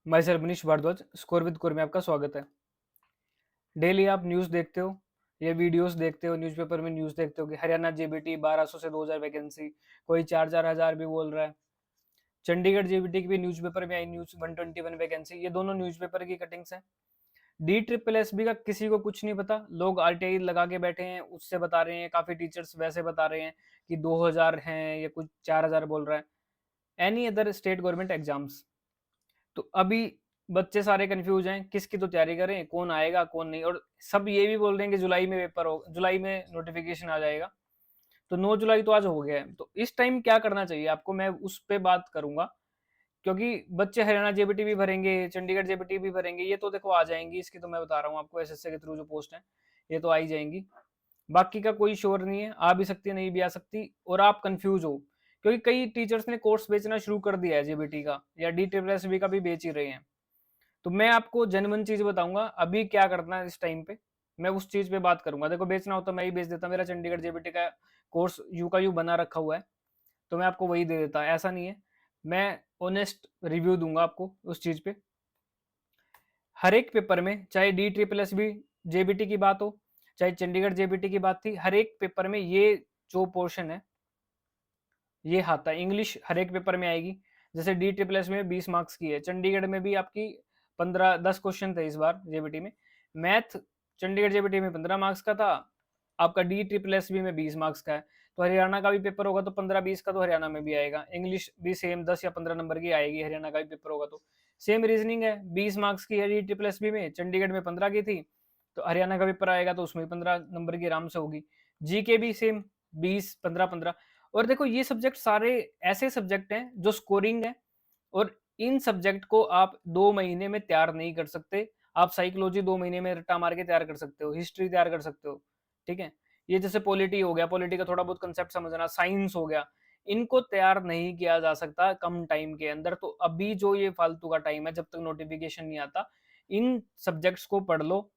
मैं sir Manish Bhardwaj score with core में आपका स्वागत है। डेली आप न्यूज़ देखते हो या वीडियोस देखते हो, न्यूज़पेपर में न्यूज़ देखते हो कि हरियाणा जेबीटी 1200 से 2000 वैकेंसी, कोई 4-4 हज़ार भी बोल रहा है। चंडीगढ़ जेबीटी की भी न्यूज़पेपर में आई न्यूज़ 121 वैकेंसी, ये दोनों न्यूज़पेपर की कटिंग्स हैं। डी ट्रिपल एस बी का किसी को कुछ नहीं पता, लोग आरटीआई लगा के बैठे हैं, उससे बता रहे हैं, काफ़ी टीचर्स वैसे बता रहे हैं कि 2000 हैं या कुछ 4000 बोल रहा है। Any other state government exams, तो अभी बच्चे सारे कंफ्यूज हैं किसकी तो तैयारी करें, कौन आएगा कौन नहीं, और सब ये भी बोल रहे हैं कि जुलाई में पेपर हो, जुलाई में नोटिफिकेशन आ जाएगा। तो 9 जुलाई तो आज हो गया है, तो इस टाइम क्या करना चाहिए आपको, मैं उस पे बात करूंगा। क्योंकि बच्चे हरियाणा जेबीटी भी भरेंगे, चंडीगढ़ जेबीटी भी भरेंगे, ये तो देखो आ जाएंगी, इसकी तो मैं बता रहा हूँ आपको, एसएससी के थ्रू जो पोस्ट है ये तो आ ही जाएंगी। बाकी का कोई श्योर नहीं है, आ भी सकती है नहीं भी आ सकती, और आप कंफ्यूज हो क्योंकि कई टीचर्स ने कोर्स बेचना शुरू कर दिया है जेबीटी का, या डी ट्रिपल एस बी का भी बेच ही रहे हैं। तो मैं आपको जेन्युइन चीज बताऊंगा अभी क्या करना है इस टाइम पे, मैं उस चीज पे बात करूंगा। देखो बेचना हो तो मैं ही बेच देता, मेरा चंडीगढ़ जेबीटी का कोर्स यू का यू बना रखा हुआ है, तो मैं आपको वही दे देता, ऐसा नहीं है। मैं ऑनेस्ट रिव्यू दूंगा आपको उस चीज पे। हर एक पेपर में, चाहे D triple S B JBT की बात हो, चाहे चंडीगढ़ जेबीटी की बात थी, हर एक पेपर में ये जो पोर्शन है ये आता है। इंग्लिश हर एक पेपर में आएगी, जैसे डी ट्रिपल एस में 20 मार्क्स की है, चंडीगढ़ में भी आपकी 15-10 क्वेश्चन थे इस बार जेबीटी में। मैथ चंडीगढ़ जेबीटी में 15 मार्क्स का था, आपका डी ट्रिपल एस बी में 20 मार्क्स का है। तो हरियाणा का भी पेपर होगा तो 15-20 का तो हरियाणा में भी आएगा। इंग्लिश भी सेम 10 या 15 नंबर की आएगी, हरियाणा का भी पेपर होगा तो सेम रीजनिंग है, 20 मार्क्स की है डी ट्रिपल एस बी में, चंडीगढ़ में 15 की थी, तो हरियाणा का पेपर आएगा तो उसमें 15 नंबर की आराम से होगी। जी के भी सेम 20, 15, 15। और देखो ये सब्जेक्ट सारे ऐसे सब्जेक्ट हैं जो स्कोरिंग है, और इन सब्जेक्ट को आप 2 महीने में तैयार नहीं कर सकते। आप साइकोलॉजी 2 महीने में रट्टा मार के तैयार कर सकते हो, हिस्ट्री तैयार कर सकते हो, ठीक है। ये जैसे पॉलिटी हो गया, पॉलिटी का थोड़ा बहुत कंसेप्ट समझना, साइंस हो गया, इनको तैयार नहीं किया जा सकता कम टाइम के अंदर। तो अभी जो ये फालतू का टाइम है, जब तक नोटिफिकेशन नहीं आता, इन सब्जेक्ट्स को पढ़ लो।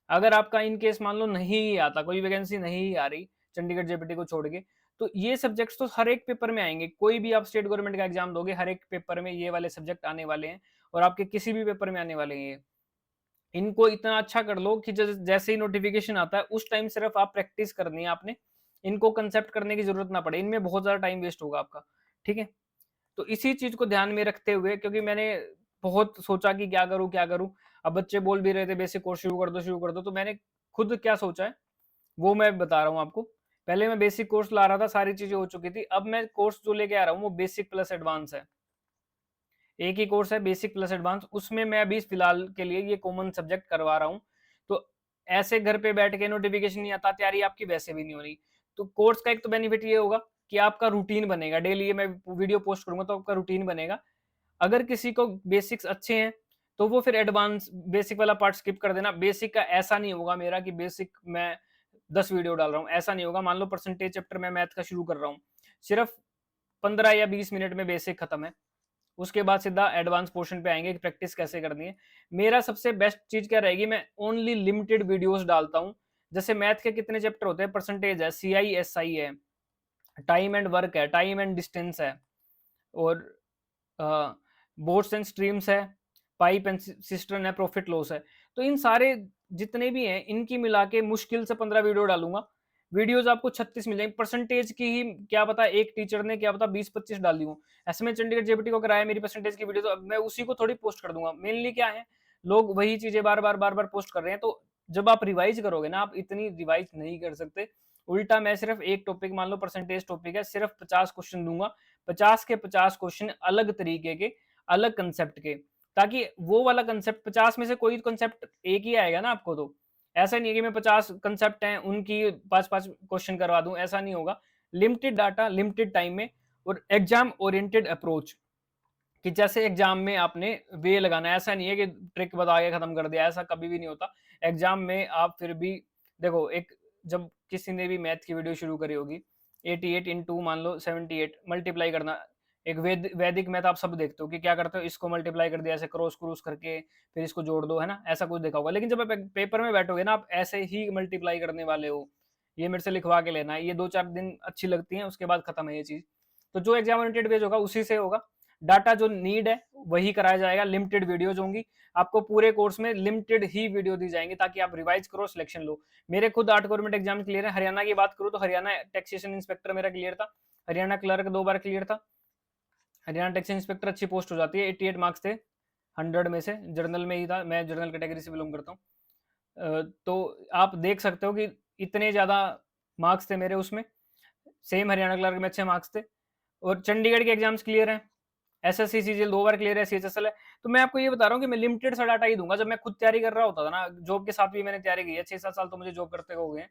अगर आपका इन केस मान लो नहीं आता, कोई वैकेंसी नहीं आ रही चंडीगढ़ जेपीटी को छोड़ के, तो ये सब्जेक्ट्स तो हर एक पेपर में आएंगे। कोई भी आप स्टेट गवर्नमेंट का एग्जाम दोगे, हर एक पेपर में ये वाले सब्जेक्ट आने वाले हैं, और आपके किसी भी पेपर में आने वाले हैं ये। इनको इतना अच्छा कर लो कि जैसे ही नोटिफिकेशन आता है उस टाइम सिर्फ आप प्रैक्टिस करनी है आपने, इनको कंसेप्ट करने की जरूरत ना पड़े, इनमें बहुत ज्यादा टाइम वेस्ट होगा आपका, ठीक है। तो इसी चीज को ध्यान में रखते हुए, क्योंकि मैंने बहुत सोचा कि क्या करूं क्या करूं, अब बच्चे बोल भी रहे थे बेसिक कोर्स शुरू कर दो शुरू कर दो, तो मैंने खुद क्या सोचा है वो मैं बता रहा हूँ आपको। पहले मैं बेसिक कोर्स ला रहा था, सारी चीजें हो चुकी थी, अब मैं कोर्स जो लेके आ रहा हूँ वो बेसिक प्लस एडवांस है। एक ही कोर्स है बेसिक प्लस एडवांस, उसमें मैं अभी फिलहाल के लिए ये कॉमन सब्जेक्ट करवा रहा हूँ। तो ऐसे घर पे बैठ के नोटिफिकेशन नहीं आता, तैयारी आपकी वैसे भी नहीं हो रही। तो कोर्स का एक तो बेनिफिट ये होगा कि आपका रूटीन बनेगा, डेली मैं वीडियो पोस्ट करूंगा तो आपका रूटीन बनेगा। अगर किसी को बेसिक्स अच्छे हैं तो वो फिर एडवांस बेसिक वाला पार्ट स्किप कर देना। बेसिक का ऐसा नहीं होगा मेरा कि बेसिक मैं 10 वीडियो डाल रहा हूँ, ऐसा नहीं होगा। मान लो परसेंटेज चैप्टर में मैथ का शुरू कर रहा हूँ, सिर्फ 15 या 20 मिनट में बेसिक खत्म है, उसके बाद सीधा एडवांस पोर्शन पे आएंगे कि प्रैक्टिस कैसे करनी है। मेरा सबसे बेस्ट चीज क्या रहेगी, मैं ओनली लिमिटेड वीडियोस डालता हूँ। जैसे मैथ के कितने चैप्टर होते हैं, परसेंटेज है, CI SI है, टाइम एंड वर्क है, टाइम एंड डिस्टेंस है, और बोर्ड्स एंड स्ट्रीम्स है, पाइप एंड सिस्टर्न है, प्रॉफिट लॉस है। तो इन सारे जितने भी हैं इनकी मिला के मुश्किल से 15 वीडियो डालूंगा। वीडियोस आपको 36 मिल जाएंगे। परसेंटेज की ही क्या पता एक टीचर ने क्या पता 20-25 डाल दी हूँ, ऐसे में चंडीगढ़ जेबीटी को कराया मेरी परसेंटेज की वीडियो, तो अब मैं उसी को थोड़ी पोस्ट कर दूंगा। मेनली क्या है, लोग वही चीजें बार बार पोस्ट कर रहे हैं, तो जब आप रिवाइज करोगे ना, आप इतनी रिवाइज नहीं कर सकते। उल्टा मैं सिर्फ एक टॉपिक, मान लो परसेंटेज टॉपिक है, सिर्फ 50 क्वेश्चन दूंगा, 50 के 50 क्वेश्चन अलग तरीके के, अलग कंसेप्ट के, ताकि वो वाला कंसेप्ट 50 में से कोई कंसेप्ट एक ही आएगा ना आपको। तो ऐसा नहीं है कि मैं 50 कंसेप्ट हैं उनकी 5-5 क्वेश्चन करवा दूं, ऐसा नहीं होगा। लिमिटेड डाटा, लिमिटेड टाइम में, और एग्जाम ओरिएंटेड अप्रोच, कि जैसे एग्जाम में आपने वे लगाना है, ऐसा नहीं है कि ट्रिक बता के खत्म कर दिया, ऐसा कभी भी नहीं होता। एग्जाम में आप फिर भी देखो, एक जब किसी ने भी मैथ की वीडियो शुरू करी होगी, 88 इंटू मान लो 78 मल्टीप्लाई करना, एक वैदिक मैथ आप सब देखते हो कि क्या करते हो, इसको मल्टीप्लाई कर दिया ऐसे क्रॉस क्रूस करके, फिर इसको जोड़ दो, है ना, ऐसा कुछ देखा होगा। लेकिन जब आप पेपर में बैठोगे ना, आप ऐसे ही मल्टीप्लाई करने वाले हो, ये मेरे से लिखवा के लेना है, ये 2-4 दिन अच्छी लगती है, उसके बाद खत्म है ये चीज। तो जो एग्जाम ओरिएंटेड बेस होगा उसी से होगा। डाटा जो नीड है वही कराया जाएगा, लिमिटेड वीडियोज होंगी, आपको पूरे कोर्स में लिमिटेड ही वीडियो दी जाएंगी ताकि आप रिवाइज करो, सिलेक्शन लो। मेरे खुद 8 गवर्नमेंट एग्जाम क्लियर है। हरियाणा की बात करूँ तो हरियाणा टैक्सेशन इंस्पेक्टर मेरा क्लियर था, हरियाणा क्लर्क 2 बार क्लियर था। हरियाणा टैक्स इंस्पेक्टर अच्छी पोस्ट हो जाती है, 88 मार्क्स थे 100 में से, जर्नल में ही था, मैं जर्नल कैटेगरी से बिलोंग करता हूँ। तो आप देख सकते हो कि इतने ज़्यादा मार्क्स थे मेरे उसमें। सेम हरियाणा क्लर्क में अच्छे मार्क्स थे। और चंडीगढ़ के एग्जाम्स क्लियर हैं, एसएससी सीजीएल 2 बार क्लियर है, सीएचएसएल है। तो मैं आपको ये बता रहा हूँ कि मैं लिमिटेड सा डाटा ही दूंगा। जब मैं खुद तैयारी कर रहा होता था ना, जॉब के साथ भी मैंने तैयारी की है, 6-7 साल तो मुझे जॉब करते हो गए हैं,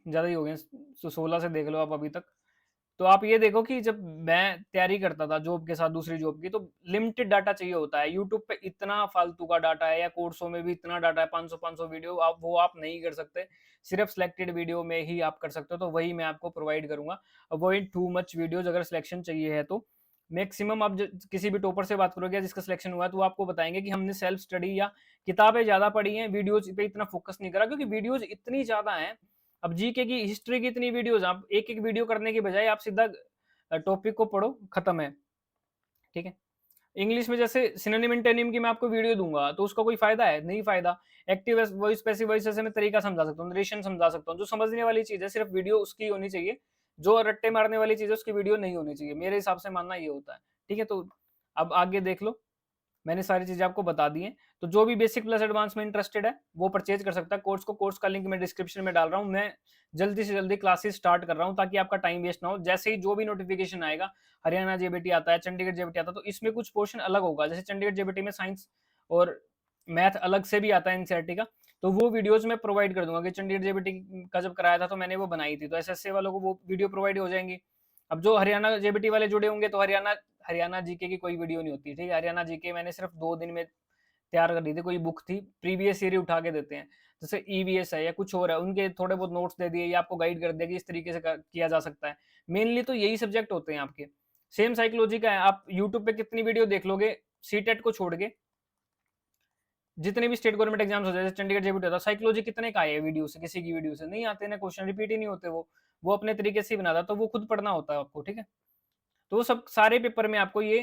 ज़्यादा ही हो गए, 16 से देख लो आप अभी तक। तो आप ये देखो कि जब मैं तैयारी करता था जॉब के साथ दूसरी जॉब की, तो लिमिटेड डाटा चाहिए होता है। यूट्यूब पे इतना फालतू का डाटा है, या कोर्सों में भी इतना डाटा है, 500 वीडियो, आप वो आप नहीं कर सकते। सिर्फ सिलेक्टेड वीडियो में ही आप कर सकते हो, तो वही मैं आपको प्रोवाइड करूंगा। Avoid too much videos. अगर सिलेक्शन चाहिए है तो मैक्सिमम आप किसी भी टॉपर से बात करोगे जिसका सिलेक्शन हुआ है, तो वो आपको बताएंगे कि हमने सेल्फ स्टडी या किताबें ज्यादा पढ़ी हैं, वीडियोज पे इतना फोकस नहीं करा, क्योंकि वीडियोज इतनी ज्यादा है। अब जीके की हिस्ट्री की इतनी वीडियोज, आप एक एक वीडियो करने की बजाय आप सीधा टॉपिक को पढ़ो, खत्म है। ठीक है। इंग्लिश में जैसे सिनोनिम एंटोनिम की मैं आपको वीडियो दूंगा, तो उसका कोई फायदा है? नहीं फायदा। एक्टिव वॉइस पैसिव वॉइस से मैं तरीका समझा सकता हूँ, नरेशन समझा सकता हूँ। जो समझने वाली चीज है सिर्फ वीडियो उसकी होनी चाहिए, जो रट्टे मारने वाली चीज है उसकी वीडियो नहीं होनी चाहिए। मेरे हिसाब से मानना ये होता है। ठीक है। तो अब आगे देख लो, मैंने सारी चीजें आपको बता दी हैं। तो जो भी बेसिक प्लस एडवांस में इंटरेस्टेड है वो परचेज कर सकता है कोर्स को। कोर्स का लिंक मैं डिस्क्रिप्शन में डाल रहा हूँ। मैं जल्दी से जल्दी क्लासेस स्टार्ट कर रहा हूँ ताकि आपका टाइम वेस्ट ना हो। जैसे ही जो भी नोटिफिकेशन आएगा, हरियाणा जेबीटी आता है, चंडीगढ़ जेबीटी आता है, तो इसमें कुछ पोर्शन अलग होगा। जैसे चंडीगढ़ जेबीटी में साइंस और मैथ अलग से भी आता है एनसीईआरटी का, तो वो वीडियोज मैं प्रोवाइड कर दूंगा। कि चंडीगढ़ जेबीटी का जब कराया था तो मैंने वो बनाई थी, तो एसएससी वालों को वो वीडियो प्रोवाइड हो जाएंगी। अब जो हरियाणा जेबीटी वाले जुड़े होंगे, तो हरियाणा हरियाणा जीके की कोई वीडियो नहीं होती। ठीक है। हरियाणा जीके मैंने सिर्फ 2 दिन में तैयार कर दी थी। कोई बुक थी, प्रीवियस ईयर उठा के देते हैं, जैसे ईवीएस है या कुछ और है, उनके थोड़े बहुत नोट्स दे दिए या आपको गाइड कर दिया कि इस तरीके से किया जा सकता है। मेनली तो यही सब्जेक्ट होते हैं आपके। सेम साइकोलॉजी का है। आप यूट्यूब पे कितनी वीडियो देख लोगे, सीटेट को छोड़ के जितने भी स्टेट गवर्नमेंट एग्जाम्स होते हैं, चंडीगढ़ जेबीटी होता है, साइकोलॉजी कितने का है वीडियो से? किसी की वीडियो से नहीं आते ना, क्वेश्चन रिपीट ही नहीं होते। वो अपने तरीके से ही बनाता, तो वो खुद पढ़ना होता है आपको। ठीक है। तो वो सब सारे पेपर में आपको ये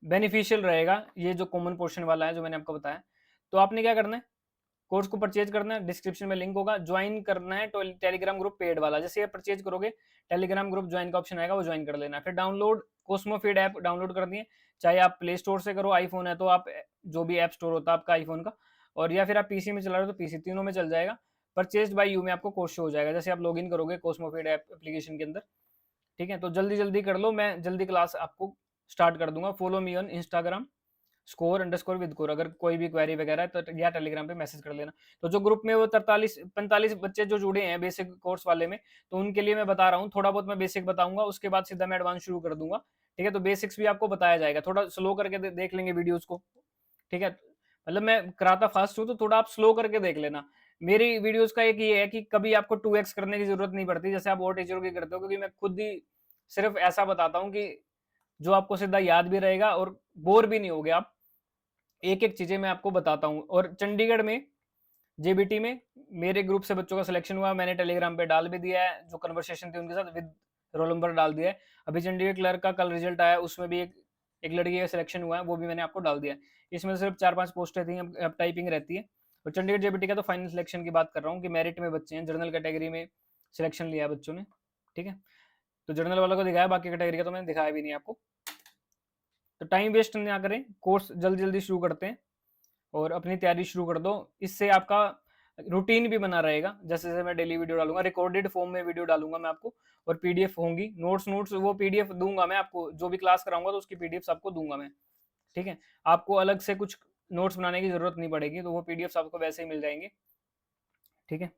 बेनिफिशियल रहेगा, ये जो कॉमन पोर्शन वाला है जो मैंने आपको बताया। तो आपने क्या करना है, कोर्स को परचेज करना है, डिस्क्रिप्शन में लिंक होगा, ज्वाइन करना है टेलीग्राम ग्रुप पेड वाला। जैसे ये परचेज करोगे, टेलीग्राम ग्रुप ज्वाइन का ऑप्शन आएगा, वो ज्वाइन कर लेना। फिर डाउनलोड कोस्मोफीड ऐप डाउनलोड कर दिए, चाहे आप प्ले स्टोर से करो, आईफोन है तो आप जो भी ऐप स्टोर होता है आपका आईफोन का, और या फिर आप पीसी में चला रहे हो तो पीसी, तीनों में चल जाएगा। परचेज बाय यू में आपको कोर्स शो हो जाएगा जैसे आप लॉगिन करोगे कोस्मोफीड ऐप एप्लीकेशन के अंदर। ठीक है। तो जल्दी जल्दी कर लो, मैं जल्दी क्लास आपको स्टार्ट कर दूंगा। Follow me on Instagram score_with_core। अगर कोई भी क्वेरी वगैरह है तो या टेलीग्राम पे मैसेज कर लेना। तो जो ग्रुप में वो 43-45 बच्चे जो जुड़े हैं बेसिक कोर्स वाले में, तो उनके लिए मैं बता रहा हूँ, थोड़ा बहुत मैं बेसिक बताऊंगा, उसके बाद सीधा मैं एडवांस शुरू कर दूंगा। ठीक है। तो बेसिक्स भी आपको बताया जाएगा, थोड़ा स्लो करके देख लेंगे वीडियोज को। ठीक है। मतलब मैं कराता फास्ट हूँ, तो थोड़ा आप स्लो करके देख लेना। मेरी वीडियोस का एक ये है कि कभी आपको 2x करने की जरूरत नहीं पड़ती जैसे आप और टीचरों की करते हो, क्योंकि मैं खुद ही सिर्फ ऐसा बताता हूँ कि जो आपको सीधा याद भी रहेगा और बोर भी नहीं होगे आप। एक एक चीजें मैं आपको बताता हूँ। और चंडीगढ़ में जेबीटी में मेरे ग्रुप से बच्चों का सिलेक्शन हुआ, मैंने टेलीग्राम पे डाल भी दिया है, जो कन्वर्सेशन थी उनके साथ विद रोल नंबर डाल दिया है। अभी चंडीगढ़ क्लर्क का कल रिजल्ट आया, उसमें भी एक लड़की का सिलेक्शन हुआ है, वो भी मैंने आपको डाल दिया है। इसमें सिर्फ 4-5 पोस्टें थी, अब टाइपिंग रहती है। और चंडीगढ़ जेबीटी का तो फाइनल सिलेक्शन की बात कर रहा हूँ कि मेरिट में बच्चे हैं, जनरल कैटेगरी में सिलेक्शन लिया है बच्चों ने। ठीक है। तो जनरल वालों को दिखाया, बाकी कैटेगरी का तो मैंने दिखाया भी नहीं आपको। तो टाइम वेस्ट ना करें, कोर्स जल्दी जल्दी शुरू करते हैं और अपनी तैयारी शुरू कर दो। इससे आपका रूटीन भी बना रहेगा। जैसे जैसे मैं डेली वीडियो डालूंगा, रिकॉर्डेड फॉर्म में वीडियो डालूंगा मैं आपको, और पीडीएफ होंगी, नोट्स वो पीडीएफ दूंगा मैं आपको, जो भी क्लास कराऊंगा तो उसकी पीडीएफ आपको दूंगा मैं। ठीक है। आपको अलग से कुछ नोट्स बनाने की जरूरत नहीं पड़ेगी, तो वो पीडीएफ आपको वैसे ही मिल जाएंगे। ठीक है।